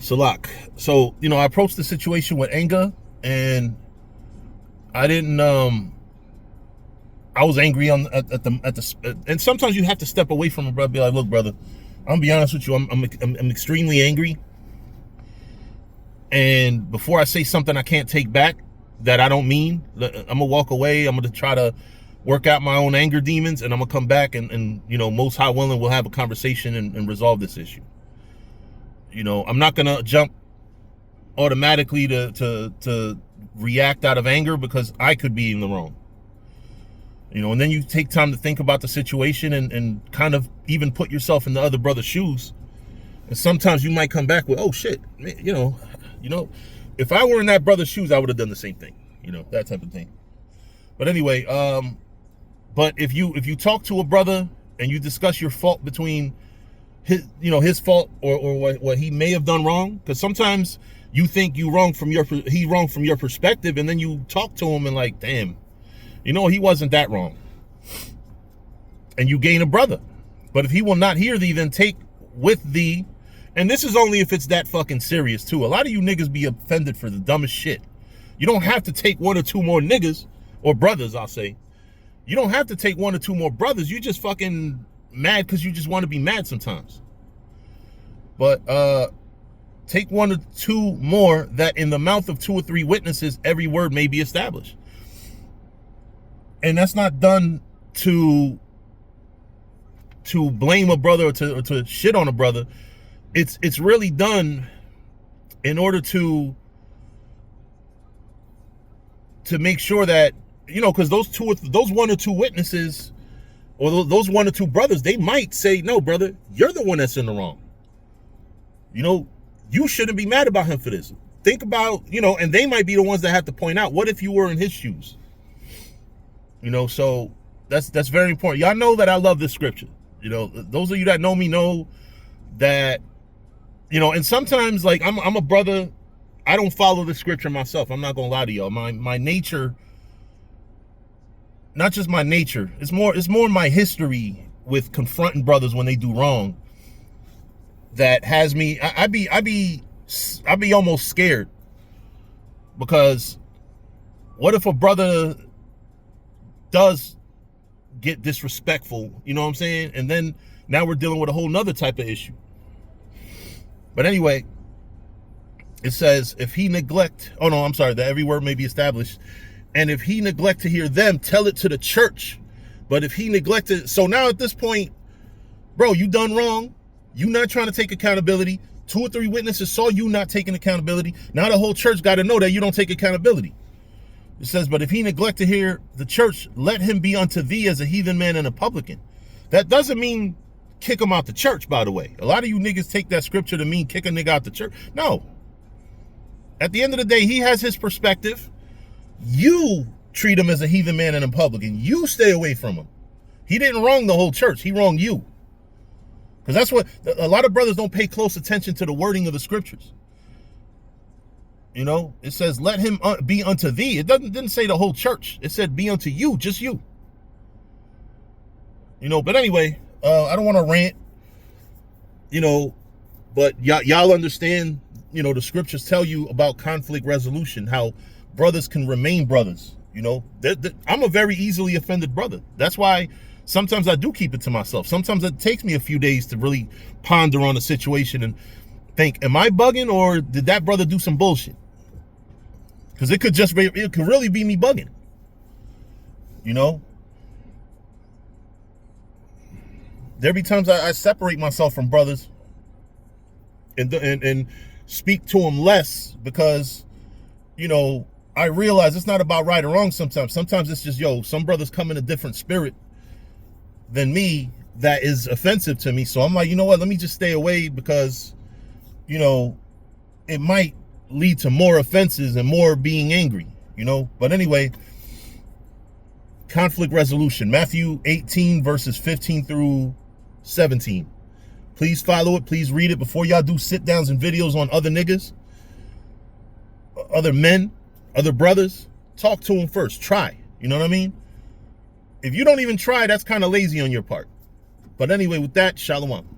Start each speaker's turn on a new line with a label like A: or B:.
A: Salak. So, I approached the situation with anger, and I didn't I was angry and sometimes you have to step away from a brother, be like, look, brother, I'm gonna be honest with you, I'm extremely angry, and before I say something I can't take back that I don't mean, I'm gonna walk away. I'm gonna try to work out my own anger demons, and I'm gonna come back and most high willing, we'll have a conversation and resolve this issue. I'm not gonna jump automatically to react out of anger, because I could be in the wrong. And then you take time to think about the situation and kind of even put yourself in the other brother's shoes. And sometimes you might come back with, oh shit, man, if I were in that brother's shoes, I would have done the same thing, that type of thing. But anyway, but if you talk to a brother and you discuss your fault between his fault or what he may have done wrong, because sometimes you think he wrong from your perspective, and then you talk to him and like, damn, he wasn't that wrong, and you gain a brother. But if he will not hear thee, then take with thee, and this is only if it's that fucking serious too. A lot of you niggas be offended for the dumbest shit. You don't have to take one or two more niggas, or brothers, I'll say. You don't have to take one or two more brothers. You just fucking mad because you just want to be mad sometimes. But take one or two more, that in the mouth of two or three witnesses every word may be established. And that's not done to blame a brother or to shit on a brother. It's really done in order to make sure that, because those one or two witnesses, or those one or two brothers, they might say, no, brother, you're the one that's in the wrong. You shouldn't be mad about him for this. Think about, and they might be the ones that have to point out, what if you were in his shoes? So that's very important. Y'all know that I love this scripture. Those of you that know me know that, and sometimes, like, I'm a brother, I don't follow the scripture myself. I'm not gonna lie to y'all. My nature, not just my nature, it's more my history with confronting brothers when they do wrong that has me, I be almost scared, because what if a brother does get disrespectful, you know what I'm saying? And then now we're dealing with a whole nother type of issue. But anyway, it says, if he neglect, that every word may be established. And if he neglect to hear them, tell it to the church. But if he neglected, so now at this point, bro, you done wrong. You not trying to take accountability. 2 or 3 witnesses saw you not taking accountability. Now the whole church got to know that you don't take accountability. It says, but if he neglect to hear the church, let him be unto thee as a heathen man and a publican. That doesn't mean kick him out the church, by the way. A lot of you niggas take that scripture to mean kick a nigga out the church. No. At the end of the day, he has his perspective. You treat him as a heathen man and a publican. You stay away from him. He didn't wrong the whole church. He wronged you. Because that's what a lot of brothers don't pay close attention to, the wording of the scriptures. It says, let him be unto thee. It didn't say the whole church. It said be unto you, just you. But anyway, I don't want to rant, but y'all understand, the scriptures tell you about conflict resolution, how brothers can remain brothers. I'm a very easily offended brother. That's why sometimes I do keep it to myself. Sometimes it takes me a few days to really ponder on the situation and think, am I bugging, or did that brother do some bullshit? Because it could really be me bugging. There be times I separate myself from brothers and speak to them less, because I realize it's not about right or wrong. Sometimes it's just, some brothers come in a different spirit than me that is offensive to me. So I'm like, you know what, let me just stay away, because it might lead to more offenses and more being angry. But anyway, conflict resolution, Matthew 18 verses 15 through 17. Please follow it. Please read it before y'all do sit downs and videos on other niggas, other men, other brothers. Talk to them first. Try. You know what I mean? If you don't even try, that's kind of lazy on your part. But anyway, with that, shalom.